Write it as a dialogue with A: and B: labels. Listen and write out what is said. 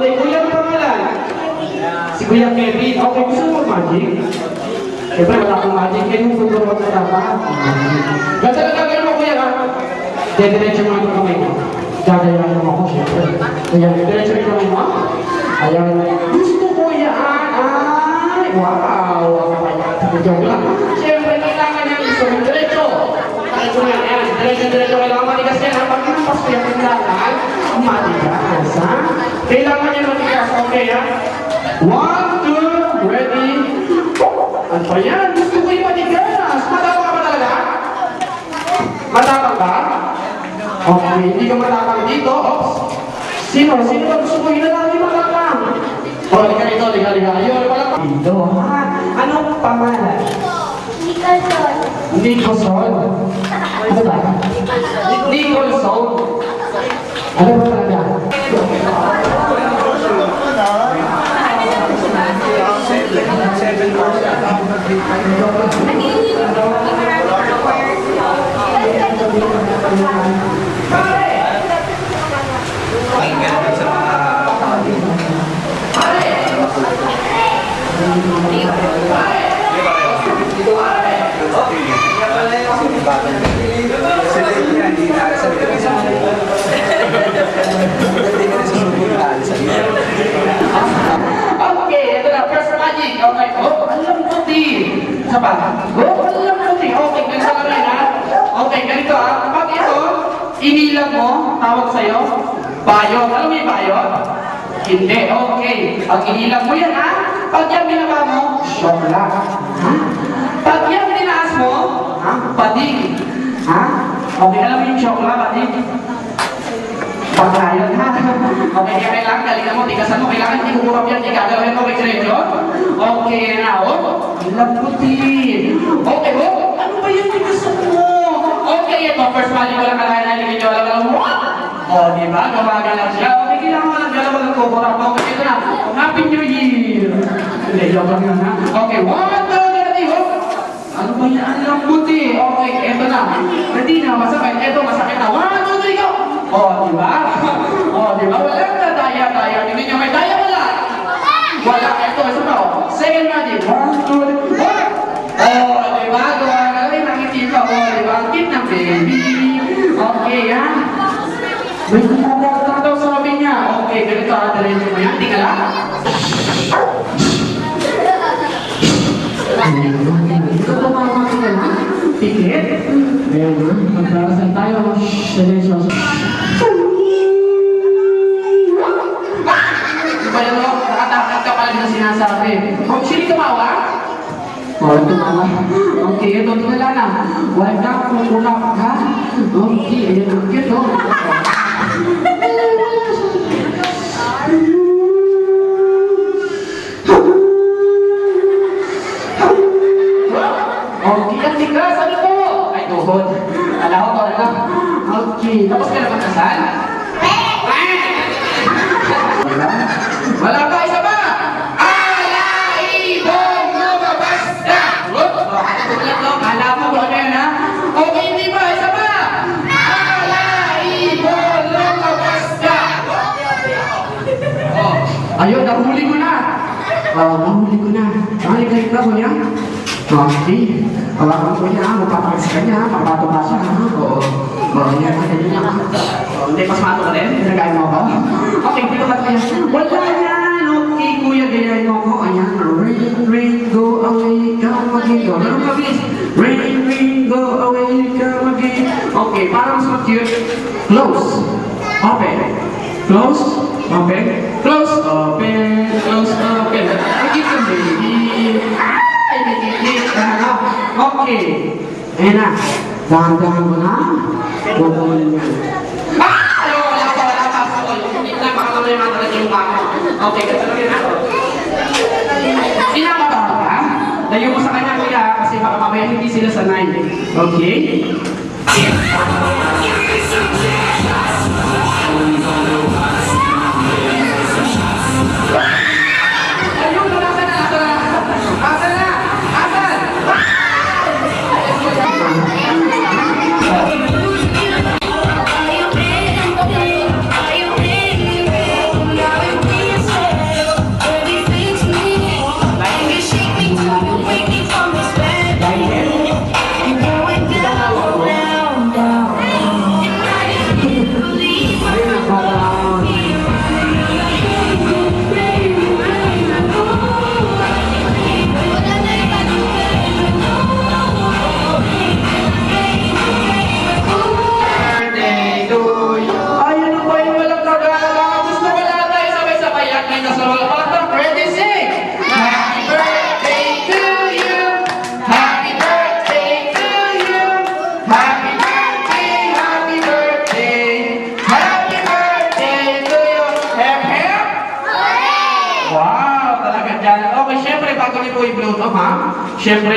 A: Okay, kuya ang pangalan? Si Kuya Kevin. Okay, gusto mo magic? Siyempre, wala akong magic. Kayo yung futuro mo na dapat. Ganda na gagawin mo, kuya, ha? Diretso mo yung kamay mo. Gagayahin mo ako, siyempre. Ayan, diretso yung kamay mo. Ayan. Gusto ko yan. Ay, wow. Joke lang. Siyempre, kailangan niya gusto mo diretso. Diretso nga, ayan. Diretso. Kailangan matigas yan. Pag kinampas ko yung kailangan, matigas, ha? Kailangan niya matigas. Okay, ha? 1, 2, ready? Ano pa yan? Gusto ko yung matigas. Matapang ka ba talaga? Matapang ka? Okay, hindi ka matapang dito. Oops. Sino ba gusto ko hinalangin matapang? O, liga. Ayun, wala pa. Dito, ha? Anong pangalan? Nicholson. Ano ba? Nicholson. Ano ba talaga? Okay, ito na, first magic. Okay, oh, alam ko din. Isa pa. Oh, alam ko din. Okay, ganito ka rin, ha? Okay, ganito, ha? Kapag ito, inilag mo, tawag sa'yo, bayot. Alam mo yung bayot? Hindi, okay. Pag inilag mo yan, ha? Pag yan binaba mo, syokla. Ha? Pag yan tinaas mo, ha? Padig. Ha? Okay, alam mo yung syokla, padig? Paglayot, ha? Okay, kaya kailangan galingan mo, tigasan mo, kailangan hindi kukurap yan, hindi gagalawin mo, may diretso. Okay, na, oh. Labutin. Okay, oh. Ano ba yung tigasan mo? Okay, ito, first magic ko lang kalahin na hindi nyo alam mo. Oh, di ba? Gumagalaw siya. Okay, kailangan mo lang galaw ng kukurap. Okay, ito na. Happy New Year! Hindi, joke lang yun, ha? Okay, 1, 2, 3, oh. Ano ba yan? Ang lambuti. Okay, ito na. Hindi na, masakit. Ito, masakit na. 1, 2, 3, go! Oh, di ba? Oh, di ba? Walang na daya. Hindi nyo may daya, wala. Wala. Ito, isa pa. Second magic. 1, 2, 3, oh, di ba? Gawa ka rin. Nakitip ka. Oh, di ba? Keep ng baby. Okay, ha? May kumabata daw sabi niya. Okay, ganito. Diretso mo yan. Tingala. Ito pa mga tingala. Tikit. Ayan, ha? Magdarasan tayo. Seryoso. Bayan mo, nakatakot ka pala na sinasabi. Oh, sino tumawa? Oh, tumawa. Okay, ito, tingala na. Wala kong kulap, ha? Okay, ayan ang cute, oh. Okay, ang tigas, ano po? Ay, tuhod. Alam ko, alam. Okay, tapos ka na magkasal? Wala pa, isa pa! Alaibong lumabas na! Kala mo ba yan, ha? Okay, hindi pa, isa pa! Alaibong lumabas na! Oh, ayun, nahuli ko na! Nahuli ko na. Nakaligayin ka ko niya? Okay. Kawakan ko niya, magpapakas ka niya, mapato ka siya. Oo. Oo, yan, ganyan niya. Hindi, mas mato ka rin? Pinagayin mo ako? Okay, dito ka kaya. Wala yan! Okay, kuya, ganyan mo ako. Ayan, rain, go away, come again. Go, laro mabilis. Rain, go away, come again. Okay, para mas mag-cute. Close. Open. Close. Open. Close. Open. Close. Open. Magiging ka, baby. Ay, nagiging. Okay. Ayan na. Dahan-dahan mo na. Huwag mo yan. Wala pa. Hindi na makakamay talaga yung mama. Okay, kasi lang yun ako. Pinapatawa ka? Layo mo sa kanya, kuya, kasi baka mamaya hindi sila sanay. Okay? Ayun, nasa na. Siyempre,